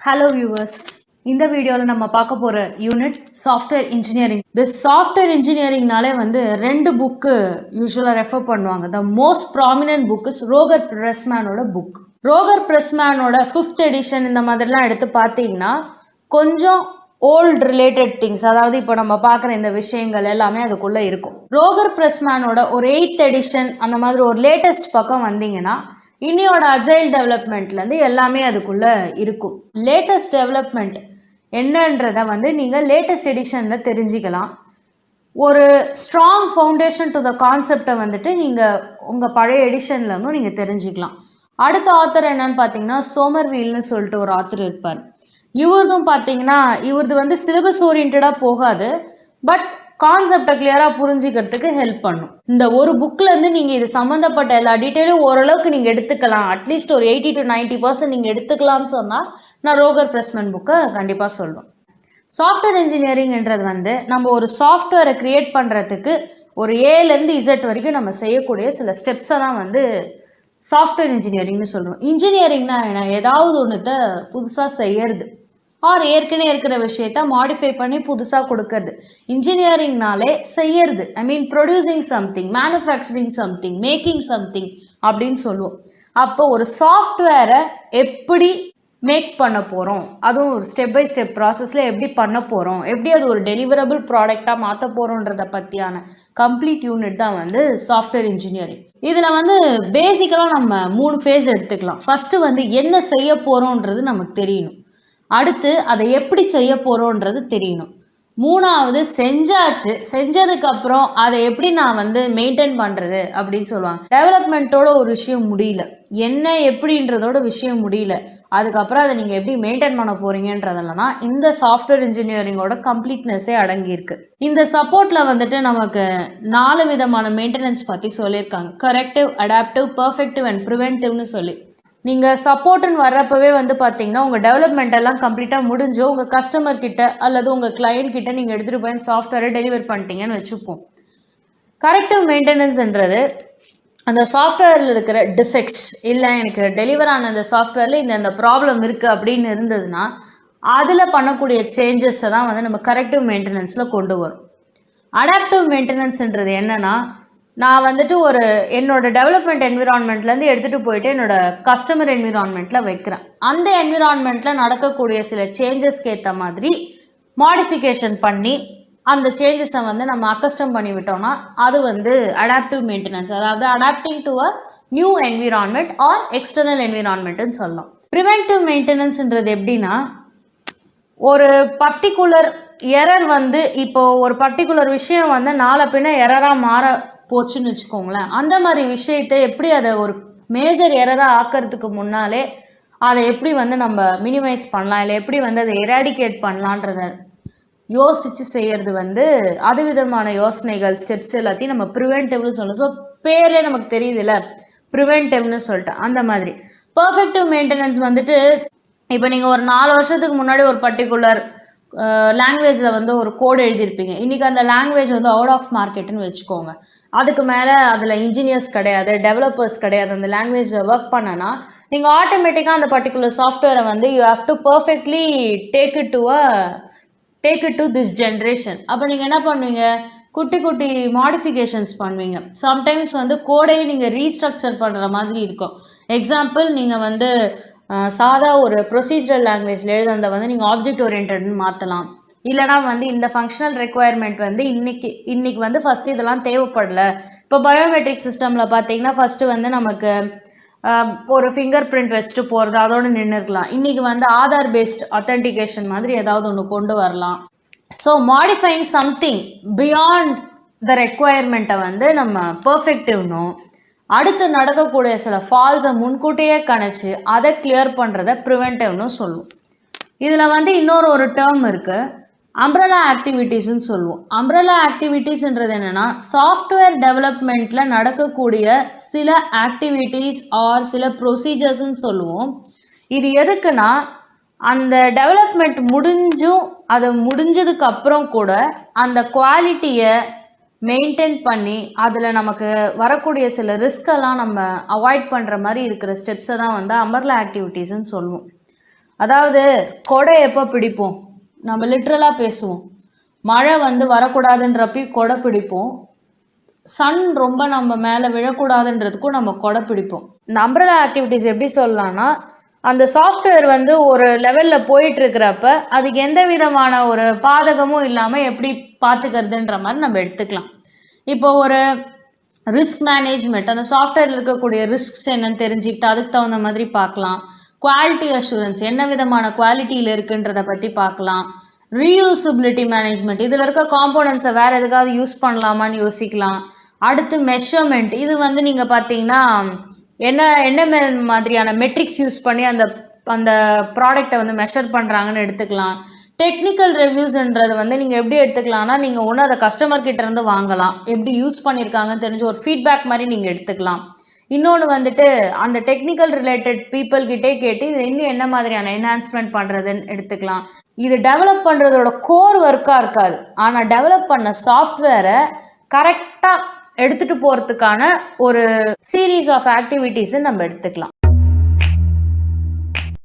Hello viewers. இந்த வீடியோவில் நம்ம பார்க்க போகிற unit software engineering. This software இன்ஜினியரிங்னாலே ரெண்டு புக்கு யூஸ்வலாக ரெஃபர் பண்ணுவாங்க. The most prominent book is Roger பிரஸ்மேனோட புக். ரோகர் பிரஸ்மேனோட 5th எடிஷன் இந்த மாதிரிலாம் எடுத்து பார்த்தீங்கன்னா கொஞ்சம் ஓல்டு ரிலேட்டட் திங்ஸ், அதாவது இப்போ நம்ம பார்க்குற இந்த விஷயங்கள் எல்லாமே அதுக்குள்ளே இருக்கும். ரோகர் பிரஸ்மேனோட ஒரு 8th எடிஷன் அந்த மாதிரி ஒரு லேட்டஸ்ட் பக்கம் வந்தீங்கன்னா இன்னையோட அஜைல் டெவலப்மெண்ட்லேருந்து எல்லாமே அதுக்குள்ளே இருக்கும். லேட்டஸ்ட் டெவலப்மெண்ட் என்னன்றதை நீங்கள் லேட்டஸ்ட் எடிஷனில் தெரிஞ்சுக்கலாம். ஒரு ஸ்ட்ராங் ஃபவுண்டேஷன் டு த கான்செப்டை நீங்கள் உங்கள் பழைய எடிஷன்லேருந்தும் நீங்கள் தெரிஞ்சுக்கலாம். அடுத்த ஆத்தர் என்னன்னு பார்த்தீங்கன்னா சோமர்வீல்னு சொல்லிட்டு ஒரு ஆத்தர் இருப்பார். இவரதும் பார்த்தீங்கன்னா இவரது சிலபஸ் ஓரியன்டாக போகாது, பட் கான்செப்டை கிளியராக புரிஞ்சிக்கிறதுக்கு ஹெல்ப் பண்ணும். இந்த ஒரு புக்கிலேருந்து நீங்கள் இது சம்மந்தப்பட்ட எல்லா டீட்டெயிலும் ஓரளவுக்கு நீங்கள் எடுத்துக்கலாம். அட்லீஸ்ட் ஒரு 80 to 90% நீங்கள் எடுத்துக்கலாம்னு சொன்னால் நான் ரோகர் பிரஸ்மேன் புக்கை கண்டிப்பாக சொல்லுவேன். சாஃப்ட்வேர் இன்ஜினியரிங்ன்றது நம்ம ஒரு சாஃப்ட்வேரை க்ரியேட் பண்ணுறதுக்கு ஒரு ஏலேருந்து இசட் வரைக்கும் நம்ம செய்யக்கூடிய சில ஸ்டெப்ஸை தான் சாஃப்ட்வேர் இன்ஜினியரிங்னு சொல்கிறோம். இன்ஜினியரிங்னா என்ன? ஏதாவது ஒன்றுத்தை புதுசாக செய்யறது ஆர் ஏற்கனவே இருக்கிற விஷயத்த மாடிஃபை பண்ணி புதுசாக கொடுக்கறது. இன்ஜினியரிங்னாலே செய்யறது, I mean producing something, manufacturing something, making something அப்படின்னு சொல்லுவோம். அப்போ ஒரு சாஃப்ட்வேரை எப்படி மேக் பண்ண போகிறோம், அதுவும் ஒரு ஸ்டெப் பை ஸ்டெப் ப்ராசஸில் எப்படி பண்ண போகிறோம், எப்படி அது ஒரு டெலிவரபிள் ப்ராடக்டாக மாற்ற போகிறோன்றதை பற்றியான கம்ப்ளீட் யூனிட் தான் சாஃப்ட்வேர் இன்ஜினியரிங். இதில் பேசிக்கலாக நம்ம 3 ஃபேஸ் எடுத்துக்கலாம். ஃபஸ்ட்டு என்ன செய்ய போகிறோன்றது நமக்கு தெரியணும். அடுத்து அதை எப்படி செய்ய போகிறோன்றது தெரியணும். மூணாவது செஞ்சதுக்கப்புறம் அதை எப்படி நான் மெயின்டைன் பண்ணுறது அப்படின்னு சொல்லுவாங்க. டெவலப்மெண்ட்டோட ஒரு விஷயம் முடியல, என்ன எப்படின்றதோட விஷயம் முடியல, அதுக்கப்புறம் அதை நீங்கள் எப்படி மெயின்டைன் பண்ண போகிறீங்கன்றதெல்லாம் தான் இந்த சாஃப்ட்வேர் இன்ஜினியரிங்கோட கம்ப்ளீட்னஸே அடங்கியிருக்கு. இந்த சப்போர்ட்டில் நமக்கு 4 விதமான மெயின்டெனன்ஸ் பற்றி சொல்லியிருக்காங்க. கரெக்டிவ், அடாப்டிவ், பெர்ஃபெக்டிவ் அண்ட் ப்ரிவென்டிவ்னு சொல்லி. நீங்கள் சப்போர்ட்டுன்னு வர்றப்பவே பார்த்தீங்கன்னா உங்கள் டெவலப்மெண்ட் எல்லாம் கம்ப்ளீட்டாக முடிஞ்சு உங்கள் கஸ்டமர் கிட்ட அல்லது உங்கள் கிளையண்ட் கிட்ட நீங்கள் எடுத்துகிட்டு போய் சாஃப்ட்வேரை டெலிவர் பண்ணிட்டீங்கன்னு வச்சுப்போம். கரெக்டிவ் மெயின்டெனன்ஸ்ன்றது அந்த சாஃப்ட்வேரில் இருக்கிற டிஃபெக்ட்ஸ், இல்லை எனக்கு டெலிவர் ஆன அந்த சாஃப்ட்வேரில் இந்த ப்ராப்ளம் இருக்குது அப்படின்னு இருந்ததுன்னா அதில் பண்ணக்கூடிய சேஞ்சஸை தான் நம்ம கரெக்டிவ் மெயின்டெனன்ஸில் கொண்டு வரும். அடாப்டிவ் மெயின்டெனன்ஸ்ன்றது என்னென்னா, நான் ஒரு என்னோட டெவலப்மெண்ட் என்விரான்மெண்ட்லேருந்து எடுத்துகிட்டு போயிட்டு என்னோட கஸ்டமர் என்விரான்மெண்ட்டில் வைக்கிறேன். அந்த என்விரான்மெண்ட்டில் நடக்கக்கூடிய சில சேஞ்சஸ்க்கு ஏற்ற மாதிரி மாடிஃபிகேஷன் பண்ணி அந்த சேஞ்சஸை நம்ம அக்கஸ்டம் பண்ணி விட்டோம்னா அது அடாப்டிவ் மெயின்டெனன்ஸ், அதாவது adapting to a new environment or external என்விரான்மெண்ட்டுன்னு சொல்லலாம். ப்ரிவென்டிவ் மெயின்டெனன்ஸ்ன்றது எப்படின்னா, ஒரு பர்டிகுலர் எரர் இப்போ ஒரு பர்டிகுலர் விஷயம் நாளை பின்ன எரராக மாற போச்சுன்னு வச்சுக்கோங்களேன். அந்த மாதிரி விஷயத்தை எப்படி அதை ஒரு மேஜர் எரராக ஆக்கிறதுக்கு முன்னாலே அதை எப்படி நம்ம மினிமைஸ் பண்ணலாம், இல்லை எப்படி அதை எராடிகேட் பண்ணலான்றத யோசித்து செய்கிறது அது விதமான யோசனைகள், ஸ்டெப்ஸ் எல்லாத்தையும் நம்ம ப்ரிவென்டிவ்னு சொல்லணும். ஸோ பேரே நமக்கு தெரியுதுல்ல, ப்ரிவென்டிவ்னு சொல்லிட்டு. அந்த மாதிரி பர்ஃபெக்டிவ் மெயின்டெனன்ஸ் இப்போ நீங்கள் ஒரு 4 வருஷத்துக்கு முன்னாடி ஒரு பர்டிகுலர் லாங்குவேஜில் ஒரு கோடு எழுதியிருப்பீங்க. இன்றைக்கி அந்த லாங்குவேஜ் அவுட் ஆஃப் மார்க்கெட்டுன்னு வச்சுக்கோங்க. அதுக்கு மேலே அதில் இன்ஜினியர்ஸ் கிடையாது, டெவலப்பர்ஸ் கிடையாது. அந்த லாங்குவேஜில் ஒர்க் பண்ணனா நீங்கள் ஆட்டோமேட்டிக்காக அந்த பர்டிகுலர் சாஃப்ட்வேரை you have to perfectly take it to this generation. அப்போ நீங்கள் என்ன பண்ணுவீங்க, குட்டி குட்டி மாடிஃபிகேஷன்ஸ் பண்ணுவீங்க. சம்டைம்ஸ் கோடையும் நீங்கள் ரீஸ்ட்ரக்சர் பண்ணுற மாதிரி இருக்கும். எக்ஸாம்பிள், நீங்கள் சாதா ஒரு ப்ரொசீஜரல் லாங்குவேஜில் எழுதுறதை நீங்கள் ஆப்ஜெக்ட் ஓரியன்டட்னு மாற்றலாம். இல்லைனா இந்த ஃபங்க்ஷனல் ரெக்குவயர்மெண்ட் இன்னைக்கு ஃபஸ்ட்டு இதெல்லாம் தேவைப்படலை. இப்போ பயோமெட்ரிக் சிஸ்டமில் பார்த்தீங்கன்னா ஃபஸ்ட்டு நமக்கு ஒரு ஃபிங்கர் பிரிண்ட் வச்சுட்டு போகிறது அதோடு நின்றுருக்கலாம். இன்றைக்கி ஆதார் பேஸ்ட் அத்தன்டிகேஷன் மாதிரி ஏதாவது ஒன்று கொண்டு வரலாம். So modifying something beyond the ரெக்குவயர்மெண்ட்டை நம்ம பர்ஃபெக்டிவ்னும், அடுத்து நடக்கக்கூடிய சில ஃபால்ஸை முன்கூட்டியே கணிச்சு அதை கிளியர் பண்ணுறத ப்ரிவென்டிவ்னு சொல்லுவோம். இதில் இன்னொரு ஒரு டேர்ம் இருக்குது, அம்ப்ரெல்லா ஆக்டிவிட்டீஸ்ன்னு சொல்லுவோம். அம்ப்ரெல்லா ஆக்டிவிட்டீஸ்ன்றது என்னென்னா, சாஃப்ட்வேர் டெவலப்மெண்ட்டில் நடக்கக்கூடிய சில ஆக்டிவிட்டீஸ் ஆர் சில ப்ரொசீஜர்ஸ்ன்னு சொல்லுவோம். இது எதுக்குன்னா, அந்த டெவலப்மெண்ட் அது முடிஞ்சதுக்கு அப்புறம் கூட அந்த குவாலிட்டியை மெயின்டைன் பண்ணி அதில் நமக்கு வரக்கூடிய சில ரிஸ்கெல்லாம் நம்ம அவாய்ட் பண்ணுற மாதிரி இருக்கிற ஸ்டெப்ஸை தான் அம்பர்லா ஆக்டிவிட்டீஸ்ன்னு சொல்லுவோம். அதாவது கொடை எப்போ பிடிப்போம், நம்ம லிட்ரலாக பேசுவோம். மழை வரக்கூடாதுன்றப்ப கொடை பிடிப்போம். சன் ரொம்ப நம்ம மேலே விழக்கூடாதுன்றதுக்கும் நம்ம கொடை பிடிப்போம். இந்த அம்ப்ரெல்லா ஆக்டிவிட்டீஸ் எப்படி சொல்லலாம்னா, அந்த சாஃப்ட்வேர் ஒரு லெவலில் போயிட்டுருக்கிறப்ப அதுக்கு எந்த விதமான ஒரு பாதகமும் இல்லாமல் எப்படி பார்த்துக்கிறதுன்ற மாதிரி நம்ம எடுத்துக்கலாம். இப்போ ஒரு ரிஸ்க் மேனேஜ்மெண்ட், அந்த சாஃப்ட்வேரில் இருக்கக்கூடிய ரிஸ்க்ஸ் என்னன்னு தெரிஞ்சுக்கிட்டு அதுக்கு தகுந்த மாதிரி பார்க்கலாம். குவாலிட்டி அஷூரன்ஸ், என்ன விதமான குவாலிட்டியில் இருக்குன்றதை பற்றி பார்க்கலாம். ரீயூசபிலிட்டி மேனேஜ்மெண்ட், இதில் இருக்க காம்போனன்ட்ஸை வேறு எதுக்காவது யூஸ் பண்ணலாமான்னு யோசிக்கலாம். அடுத்து மெஷர்மெண்ட், இது நீங்கள் பார்த்தீங்கன்னா என்ன மாதிரியான மெட்ரிக்ஸ் யூஸ் பண்ணி அந்த ப்ராடக்டை மெஷர் பண்ணுறாங்கன்னு எடுத்துக்கலாம். டெக்னிக்கல் ரிவ்யூஸ்ன்றது நீங்கள் எப்படி எடுத்துக்கலாம்னா, நீங்கள் ஒன்று அதை கஸ்டமர்கிட்டேருந்து வாங்கலாம், எப்படி யூஸ் பண்ணியிருக்காங்கன்னு தெரிஞ்சு ஒரு ஃபீட்பேக் மாதிரி நீங்கள் எடுத்துக்கலாம். இன்னொன்று அந்த டெக்னிக்கல் ரிலேட்டட் பீப்புள்கிட்டே கேட்டு இது இன்னும் என்ன மாதிரியான என்ஹான்ஸ்மெண்ட் பண்ணுறதுன்னு எடுத்துக்கலாம். இது டெவலப் பண்ணுறதோட கோர் ஒர்க்காக இருக்காது, ஆனால் டெவலப் பண்ண சாஃப்ட்வேரை கரெக்டாக எடுத்துகிட்டு போகிறதுக்கான ஒரு சீரீஸ் ஆஃப் ஆக்டிவிட்டீஸை நம்ம எடுத்துக்கலாம்.